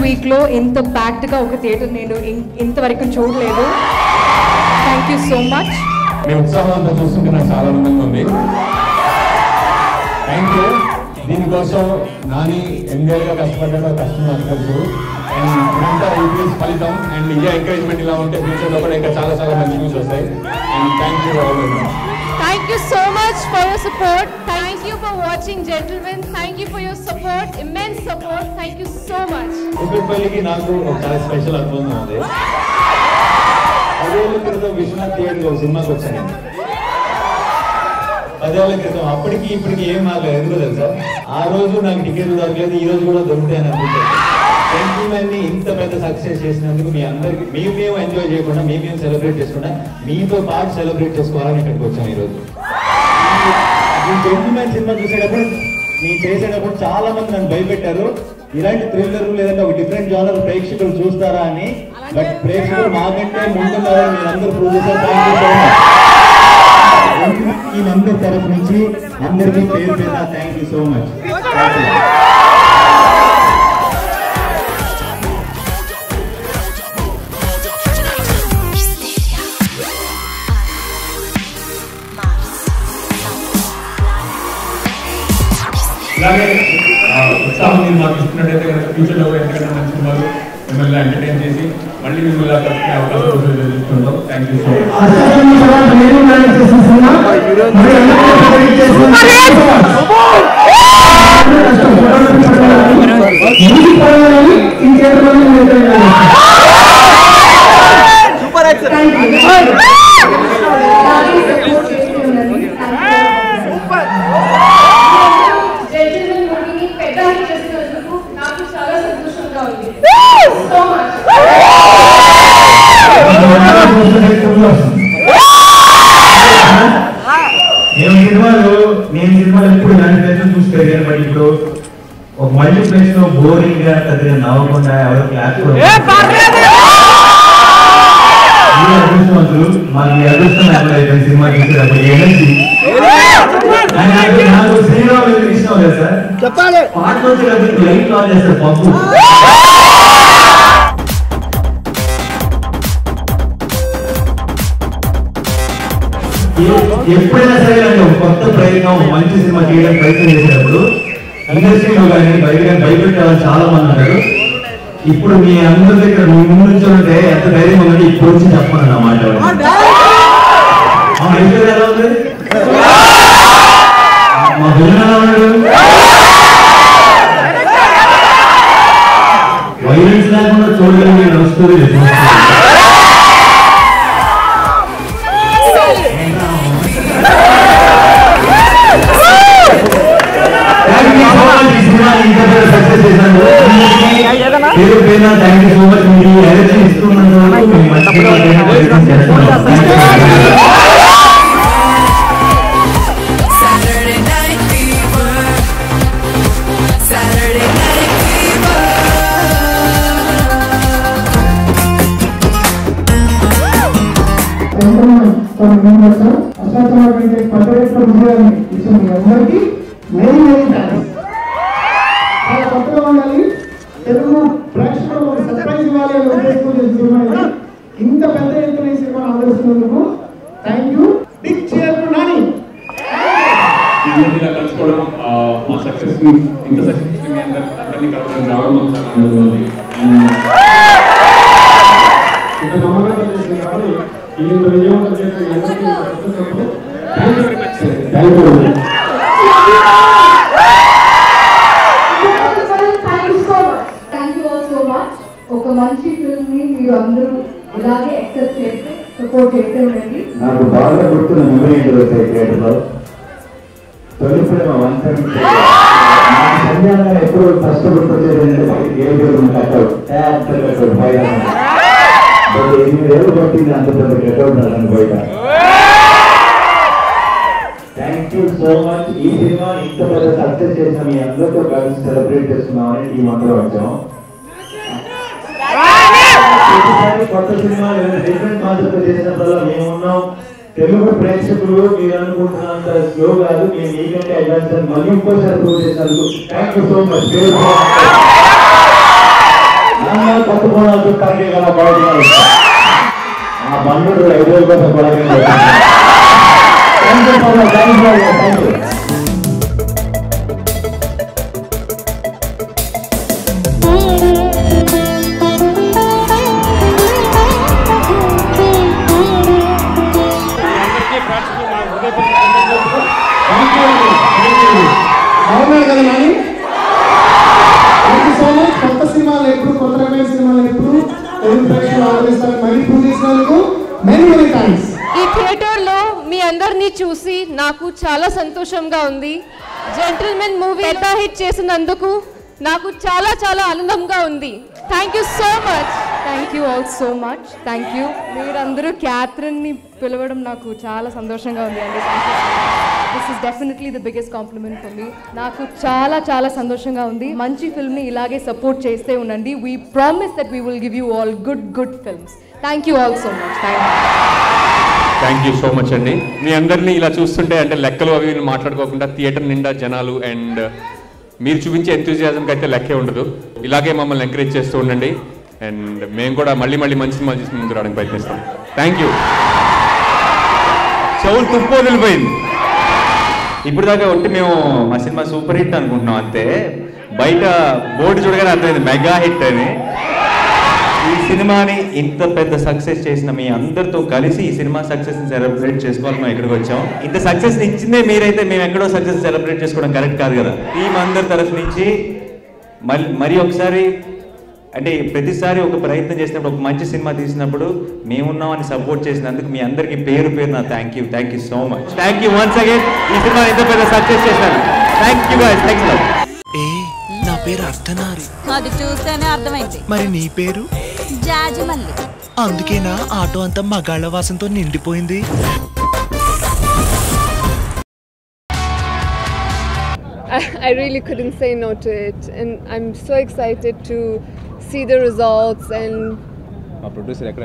వీక్లో ఇంత ప్యాక్డ్గా ఒక థియేటర్ నేను ఇంతవరకు చూడలేదు. Thank you so much. మీ ఉత్సాహం అంతా చూస్తుంటే నాకు చాలా ఆనందంగా ఉంది. Thank you. దీనికోసం నాని ఎంజాయ్గా కష్టపడ్డాడో కష్టం నాకు తెలుసు. అండ్ ఇదంతా యూపీఎస్ ఫలితం. అండ్ ఇదే ఎంకరేజ్మెంట్ ఇలా ఉంటే ఫ్యూచర్లో కూడా ఇంకా చాలా చాలా మంచి న్యూస్ వస్తాయి. And thank you all. Thank you so much for your support. Thank you for watching, gentlemen. Thank you for your support, immense support. Thank you so much. కుక్కపల్లికి నాకు చాలా స్పెషల్ అనుబంధం ఉంది. 10 ఏళ్ల క్రితం విశ్వనాథ్ థియేటర్లో సినిమాకి వచ్చాను. 10 ఏళ్ల క్రితం. అప్పటికి ఇప్పటికి ఏం మారలేదు. ఎందుకో తెలుసా, ఆ రోజు నాకు టికెట్లు దొరకలేదు, ఈ రోజు కూడా దొరుకుతాయని అనుకుంటాను. సెంటిమెంట్ని ఇంత పెద్ద సక్సెస్ చేసినందుకు మీ అందరికి మేము ఎంజాయ్ చేయకుండా మేము సెలబ్రేట్ చేసుకుండా మీతో పాటు సెలబ్రేట్ చేసుకోవాలని ఇక్కడికి వచ్చాను ఈరోజు. ఈ సెంటిమెంట్ సినిమా చూసేటప్పుడు నేను చేసేటప్పుడు చాలా మంది నన్ను భయపెట్టారు, ఇలాంటి థ్రిల్లర్ లేదంటే ఒక డిఫరెంట్ జానర్ ప్రేక్షకులు చూస్తారా అని. బట్ ప్రేక్షకులు మాకంటే ముందున్నారని మీరు అందరూ ప్రూవ్ చేశారు. ఈ అందరి తరఫు నుంచి అందరికీ పేరు పేరు థ్యాంక్ యూ సో మచ్. ఇలాగే ఉత్సాహం మీరు మాకు ఇస్తున్నట్టయితే కనుక ఫ్యూచర్లో కూడా ఎందుకంటే మంచి సినిమాలు మిమ్మల్ని ఎంటర్టైన్ చేసి మళ్ళీ మిమ్మల్ని కలుసుకునే అవకాశం చూస్తుంటాం. థ్యాంక్ యూ సో నేను సినిమాలు ఎప్పుడు ఇలాంటి ప్లేస్ చూసి పెరిగాను. బట్ ఇప్పుడు ఒక మల్టీ ప్లేస్ లో బోరింగ్ గా పెద్దగా నవ్వకుండా ఎవరో క్లాస్ అదృష్టవంతులు మాకు అదృష్టం అయిపోయింది సినిమా చూసేటప్పుడు. ఎనర్జీ నాకు శ్రీరామ్ ఎందుకు ఇష్టం లేదు సార్, చెప్పాలి పాట వచ్చేటప్పుడు లైట్ ఆన్ చేస్తారు పప్పు. ఎప్పుడైనా సరే ఒక కొత్త ప్రయత్నం మంచి సినిమా చేయడానికి ప్రయత్నం చేసేటప్పుడు ఇండస్ట్రీలో కానీ బయట కానీ భయపెట్టాలని చాలా మంది అన్నారు. ఇప్పుడు మీ అందరి దగ్గర మీ ముందు నుంచి ఉంటే ఎంత ధైర్యం ఉందంటే ఇప్పుడు వచ్చి చెప్పను అన్నమాట. ఎలా ఉంది మా బిల్లు ఎలా ఉన్నాడు, వైలెన్స్ లేకుండా చూడగలిగే నడుస్తుంది. Thank you so much. మీరు ఎనర్జీ ఇస్తున్నందుకు తెలుగు ప్రేక్షకులకు ఒక సర్ప్రైజ్ ఇవ్వాలి అనే ఉద్దేశంతో సినిమా ఇంత పెద్ద ఎత్తున ఈ సినిమా అందరిస్తున్నందుకు thank you. Big cheer to Nani. ఇలా కలుసుకోవడం మా సక్సెస్ ఇంత సక్సెస్ అందరినీ కలుసుకొని రావడం మాకు చాలా ఆనందంగా ఉంది. ఇంత నమ్మకంగా చేసింది కాబట్టి ఈ విజయవంతం చేసిన థ్యాంక్ యూ. ఒక మంచి ఫిల్మ్ ని మీరు అందరూ ఇలాగే యాక్సెప్ట్ చేస్తే సపోర్ట్ చేస్తే ఉండండి. నాకు బాగా గుర్తున్న మెమరీ ఏంటో థియేటర్లో తొలి ప్రేమ సంధ్యాగా ఎప్పుడు ఫస్ట్ గుర్తొచ్చేది కట్అవుట్ 8 ఏళ్ళు పట్టింది అంత పెద్ద కట్అవుట్ నన్ను బయట. Thank you so much. ఈ సినిమా ఇంత పెద్ద సక్సెస్ చేసిన మీ అందరితో కలిసి సెలబ్రేట్ చేస్తున్నామని ఈ మంత్రం వచ్చాం. కొత్త సినిమా డిఫరెంట్ కాన్సెప్ట్ చేసినప్పుడల్లా మేము ఉన్నాం. తెలుగు ప్రేక్షకులు మీరు అనుకుంటున్నంత స్లో కాదు, మేము మీకంటే అడ్వాన్స్ అని మళ్ళీ ఇంకోసారి ప్రూవ్ చేసినందుకు థ్యాంక్ యూ సో మచ్. బలంగా పట్టుకోవడానికి కరెక్ట్ కదా బాగున్నారు. ఆ బండు 5,000 కోసం కొడాలి. Thank you. బాగున్నారు కదా Nani? Thank you so much. కొత్త సినిమాలు ఎప్పుడు, కొత్త రకమైన సినిమాలు ఎప్పుడు తెలుగు ప్రేక్షకులు ఆదరిస్తారని మళ్ళీ ప్రూవ్ చేసినందుకు మెనీ థ్యాంక్స్. ఈ థియేటర్లో మీ అందరినీ చూసి నాకు చాలా సంతోషంగా ఉంది. జెంటిల్మెన్ మూవీ పెద్ద హిట్ చేసినందుకు నాకు చాలా చాలా ఆనందంగా ఉంది. Thank you so much. Thank you all so much. Thank you. మీరందరూ క్యాథరిన్ని పిలవడం నాకు చాలా సంతోషంగా ఉంది అండి. This is definitely the biggest compliment for me. నాకు చాలా చాలా సంతోషంగా ఉంది. మంచి ఫిల్మ్ని ఇలాగే సపోర్ట్ చేస్తే ఉండండి. We promise that we will give you all good films. Thank you all so much. Thank you so much అండి. మీ అందరినీ ఇలా చూస్తుంటే అంటే లెక్కలు అవి మాట్లాడుకోకుండా థియేటర్ నిండా జనాలు అండ్ మీరు చూపించే ఎంతూజియాజంకి అయితే లెక్కే ఉండదు. ఇలాగే మమ్మల్ని ఎంకరేజ్ చేస్తూ ఉండండి అండ్ మేము కూడా మళ్ళీ మంచి సినిమా చేసి ముందు రావడానికి ప్రయత్నిస్తాం. Thank you. చెవులు తుప్పు వదిలిపోయింది. ఇప్పుడు దాకా ఒట్టి మేము మా సినిమా సూపర్ హిట్ అనుకుంటున్నాం అంతే. బయట బోర్డు చూడగానే అర్థమైంది మెగా హిట్ అని. ఈ సినిమాని ఇంత పెద్ద సక్సెస్ చేసిన మీ అందరితో కలిసి ఈ సినిమా సక్సెస్ని సెలబ్రేట్ చేసుకోవాలి మేము ఇక్కడికి వచ్చాం. ఇంత సక్సెస్ని ఇచ్చిందే మీరైతే మేము ఎక్కడో సక్సెస్ సెలబ్రేట్ చేసుకోవడం కరెక్ట్ కాదు కదా. టీం అందరి తరఫు నుంచి మరి ఒకసారి అంటే ప్రతిసారి ఒక ప్రయత్నం చేసినప్పుడు ఒక మంచి సినిమా తీసినప్పుడు మేమున్నామని సపోర్ట్ చేసినందుకు మీ అందరికీ పేరు నా thank you so much. Thank you once again ఈ సినిమా ఇంత పెద్ద సక్సెస్ చేసినాను. Thank you guys. Thanks lot. నా పేరు అర్ధనారి. అది చూస్తేనే అర్థమైంది. మరి నీ పేరు? జాజిమల్లి. అందుకేనా ఆటో అంతా మగాళ్ళ వాసంతో నిండిపోయింది. I really couldn't say no to it, and I'm so excited to see the results. And మా ప్రొడ్యూసర్ ఎక్కడ